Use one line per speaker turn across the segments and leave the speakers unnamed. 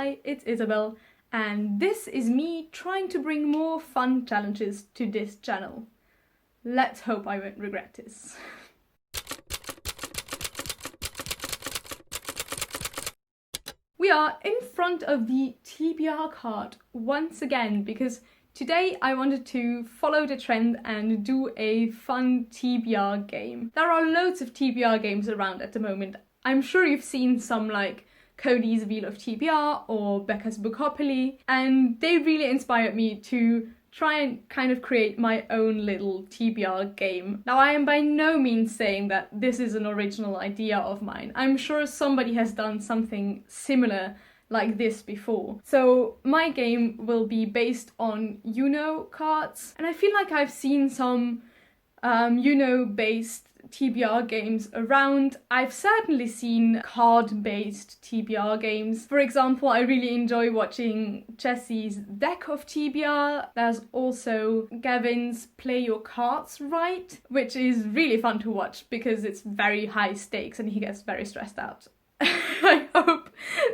Hi, it's Isabel, and this is me trying to bring more fun challenges to this channel. Let's hope I won't regret this. We are in front of the TBR card once again because today I wanted to follow the trend and do a fun TBR game. There are loads of TBR games around at the moment. I'm sure you've seen some like Cody's Wheel of TBR or Becca's Bookopoly, and they really inspired me to try and kind of create my own little TBR game. Now, I am by no means saying that this is an original idea of mine. I'm sure somebody has done something similar like this before. So my game will be based on Uno cards, and I feel like I've seen some Uno-based TBR games around. I've certainly seen card-based TBR games. For example, I really enjoy watching Jesse's Deck of TBR. There's also Gavin's Play Your Cards Right, which is really fun to watch because it's very high stakes and he gets very stressed out. I hope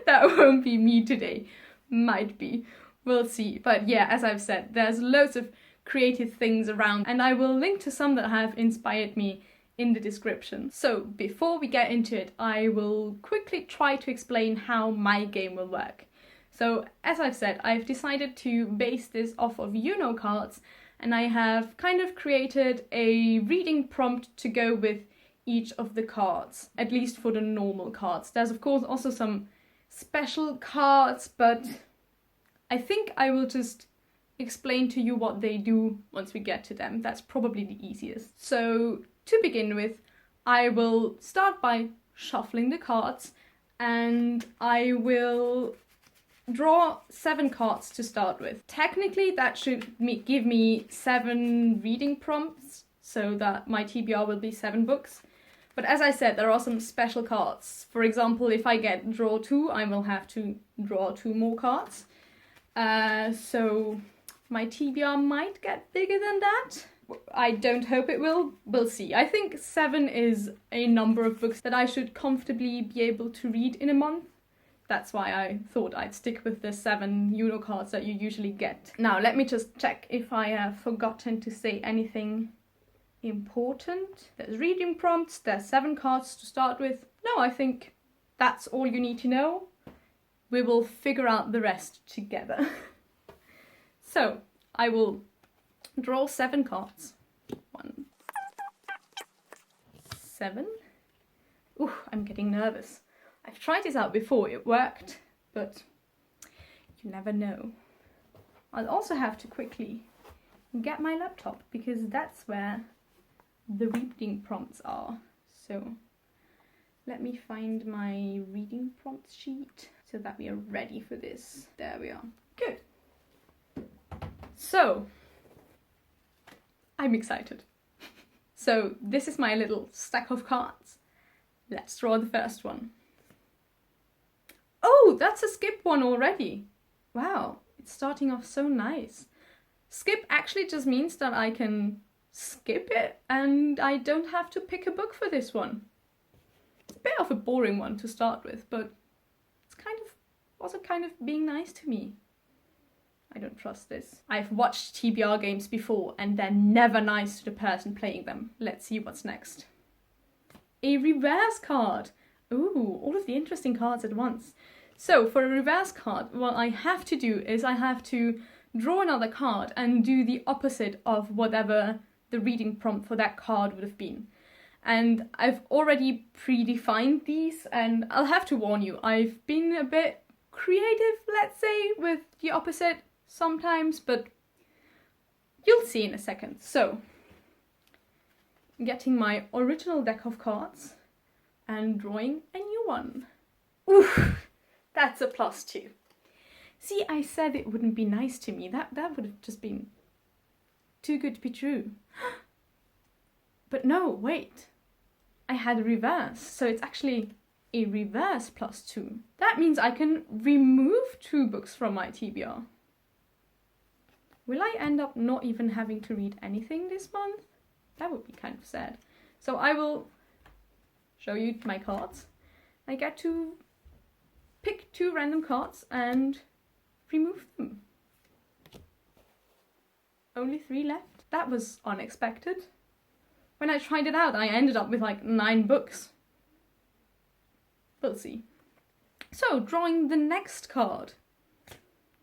that won't be me today. Might be. We'll see. But yeah, as I've said, there's loads of creative things around, and I will link to some that have inspired me in the description. So before we get into it, I will quickly try to explain how my game will work. So as I've said, I've decided to base this off of Uno cards, and I have kind of created a reading prompt to go with each of the cards, at least for the normal cards. There's of course also some special cards, but I think I will just explain to you what they do once we get to them. That's probably the easiest. So to begin with, I will start by shuffling the cards, and I will draw 7 cards to start with. Technically, that should give me 7 reading prompts, so that my TBR will be 7 books. But as I said, there are some special cards. For example, if I get draw 2, I will have to draw 2 more cards. So my TBR might get bigger than that. I don't hope it will. We'll see. I think 7 is a number of books that I should comfortably be able to read in a month. That's why I thought I'd stick with the 7 Uno cards that you usually get. Now, let me just check if I have forgotten to say anything important. There's reading prompts, there's 7 cards to start with. No, I think that's all you need to know. We will figure out the rest together. So, I will draw 7 cards. 1, 7. Ooh, I'm getting nervous. I've tried this out before, it worked, but you never know. I'll also have to quickly get my laptop because that's where the reading prompts are. So let me find my reading prompt sheet so that we are ready for this. There we are. Good. So I'm excited. So this is my little stack of cards. Let's draw the first one. Oh, that's a skip one already. Wow, it's starting off so nice. Skip actually just means that I can skip it and I don't have to pick a book for this one. It's a bit of a boring one to start with, but it's also kind of being nice to me. I don't trust this. I've watched TBR games before and they're never nice to the person playing them. Let's see what's next. A reverse card. Ooh, all of the interesting cards at once. So for a reverse card, what I have to do is I have to draw another card and do the opposite of whatever the reading prompt for that card would have been. And I've already predefined these, and I'll have to warn you, I've been a bit creative, let's say, with the opposite sometimes, but you'll see in a second. So, getting my original deck of cards and drawing a new one. Ooh, that's a +2. See, I said it wouldn't be nice to me. That would have just been too good to be true. But no, wait. I had a reverse, so it's actually a reverse +2. That means I can remove 2 books from my TBR. Will I end up not even having to read anything this month? That would be kind of sad. So I will show you my cards. I get to pick 2 random cards and remove them. Only 3 left. That was unexpected. When I tried it out, I ended up with like 9 books. We'll see. So, drawing the next card.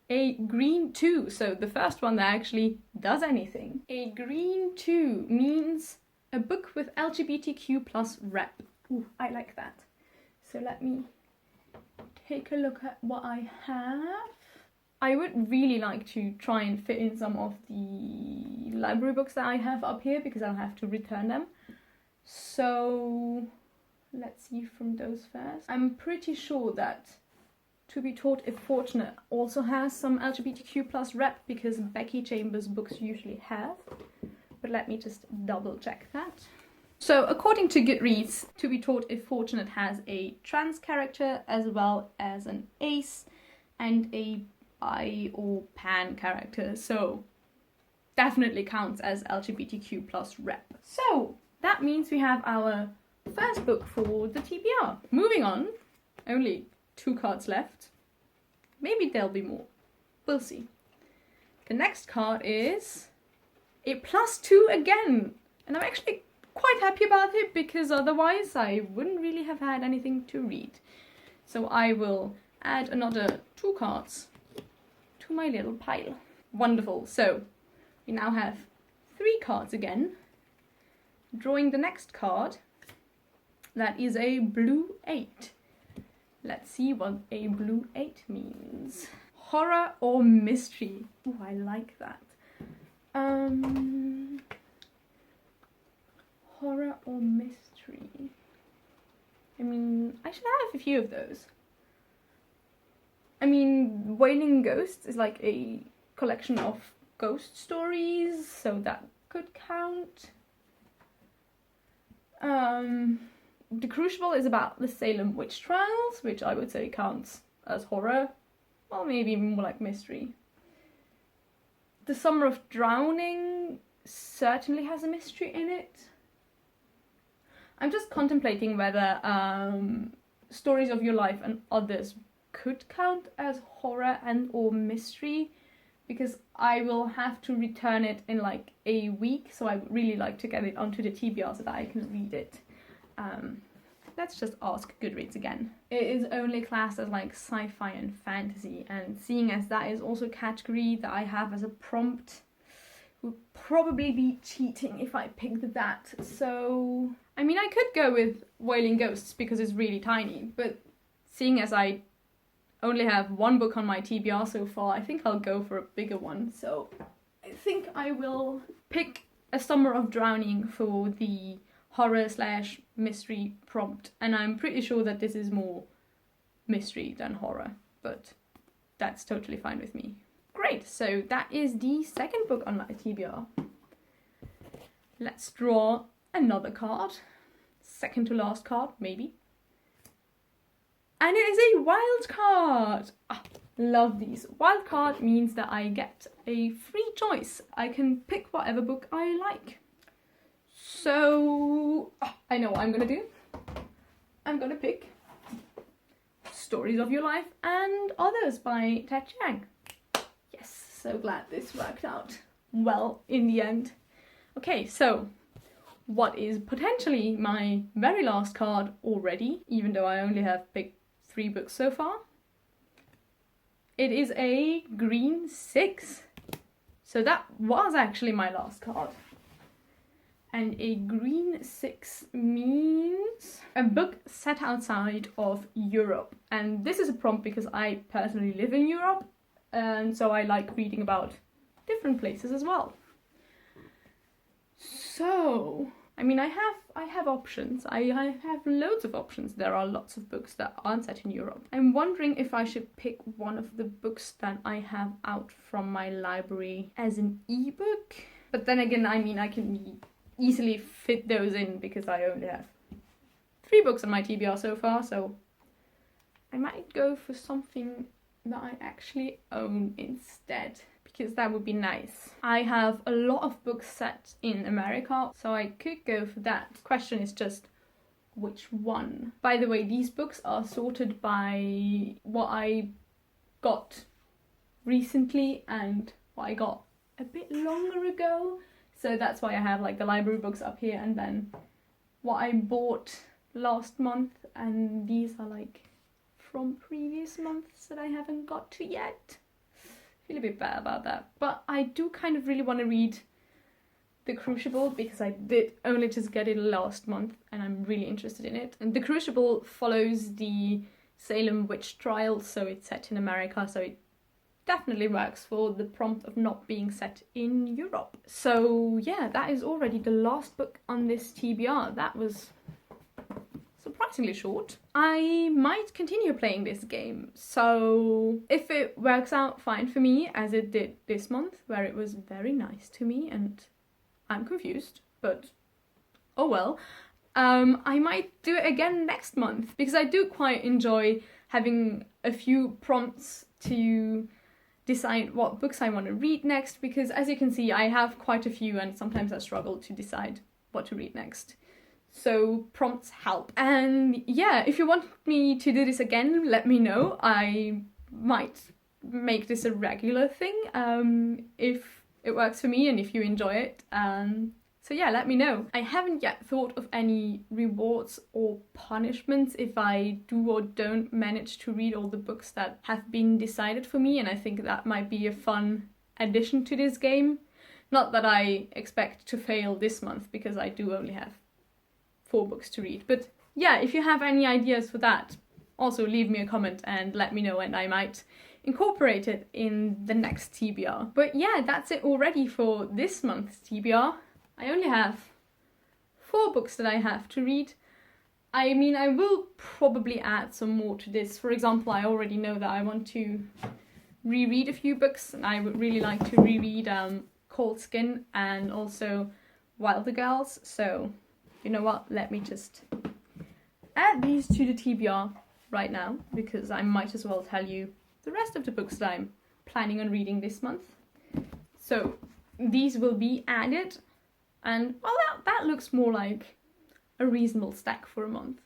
A green 2, so the first one that actually does anything. A green 2 means a book with LGBTQ plus rep. Ooh, I like that. So let me take a look at what I have. I would really like to try and fit in some of the library books that I have up here because I'll have to return them. So let's see from those first. I'm pretty sure that To Be Taught If Fortunate also has some LGBTQ plus rep because Becky Chambers books usually have. But let me just double check that. So according to Goodreads, To Be Taught If Fortunate has a trans character as well as an ace and a bi or pan character. So definitely counts as LGBTQ plus rep. So that means we have our first book for the TBR. Moving on, only 2 cards left. Maybe there'll be more. We'll see. The next card is a +2 again. And I'm actually quite happy about it because otherwise I wouldn't really have had anything to read. So I will add another 2 cards to my little pile. Wonderful. So we now have 3 cards again. Drawing the next card. That is a blue 8. Let's see what a blue 8 means. Horror or mystery. Oh, I like that. Horror or mystery. I mean, I should have a few of those. I mean, Wailing Ghosts is like a collection of ghost stories, so that could count. The Crucible is about the Salem witch trials, which I would say counts as horror, or maybe more like mystery. The Summer of Drowning certainly has a mystery in it. I'm just contemplating whether Stories of Your Life and Others could count as horror and or mystery, because I will have to return it in like a week, so I would really like to get it onto the TBR so that I can read it. Let's just ask Goodreads again. It is only classed as like sci-fi and fantasy, and seeing as that is also a category that I have as a prompt, would probably be cheating if I picked that. So, I mean, I could go with Wailing Ghosts because it's really tiny, but seeing as I only have 1 book on my TBR so far, I think I'll go for a bigger one. So I think I will pick A Summer of Drowning for the horror/mystery prompt, and I'm pretty sure that this is more mystery than horror, but that's totally fine with me. Great, so that is the second book on my TBR. Let's draw another card. Second to last card, maybe. And it is a wild card! Ah, love these. Wild card means that I get a free choice. I can pick whatever book I like. So, I know what I'm gonna do. I'm gonna pick Stories of Your Life and Others by Ted Chiang. Yes, so glad this worked out well in the end. Okay, so what is potentially my very last card already, even though I only have picked 3 books so far. It is a green 6. So that was actually my last card. And a green 6 means a book set outside of Europe. And this is a prompt because I personally live in Europe, and so I like reading about different places as well. So, I mean, I have options. I have loads of options. There are lots of books that aren't set in Europe. I'm wondering if I should pick one of the books that I have out from my library as an ebook. But then again, I mean, I can easily fit those in because I only have 3 books on my TBR so far, so I might go for something that I actually own instead, because that would be nice. I have a lot of books set in America, so I could go for that. The question is just which one. By the way, these books are sorted by what I got recently and what I got a bit longer ago. So that's why I have like the library books up here, and then what I bought last month, and these are like from previous months that I haven't got to yet. Feel a bit bad about that, but I do kind of really want to read The Crucible because I did only just get it last month and I'm really interested in it. And The Crucible follows the Salem witch trials, so it's set in America, so it definitely works for the prompt of not being set in Europe. So yeah, that is already the last book on this TBR. That was surprisingly short. I might continue playing this game, so if it works out fine for me as it did this month, where it was very nice to me and I'm confused, but oh well, I might do it again next month because I do quite enjoy having a few prompts to decide what books I want to read next, because as you can see I have quite a few and sometimes I struggle to decide what to read next. So prompts help. And yeah, if you want me to do this again, let me know. I might make this a regular thing if it works for me and if you enjoy it. So yeah, let me know. I haven't yet thought of any rewards or punishments if I do or don't manage to read all the books that have been decided for me, and I think that might be a fun addition to this game. Not that I expect to fail this month, because I do only have 4 books to read. But yeah, if you have any ideas for that, also leave me a comment and let me know, and I might incorporate it in the next TBR. But yeah, that's it already for this month's TBR. I only have 4 books that I have to read. I mean, I will probably add some more to this. For example, I already know that I want to reread a few books, and I would really like to reread Cold Skin and also Wilder Girls. So you know what, let me just add these to the TBR right now, because I might as well tell you the rest of the books that I'm planning on reading this month. So these will be added, and well, that looks more like a reasonable stack for a month.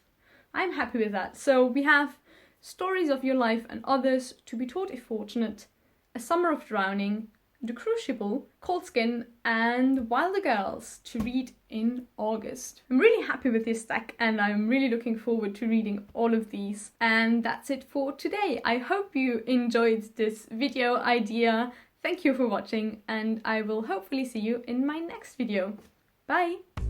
I'm happy with that. So we have Stories of Your Life and Others, To Be Taught If Fortunate, A Summer of Drowning, The Crucible, Cold Skin and Wilder Girls to read in August. I'm really happy with this stack and I'm really looking forward to reading all of these. And that's it for today. I hope you enjoyed this video idea. Thank you for watching, and I will hopefully see you in my next video. Bye!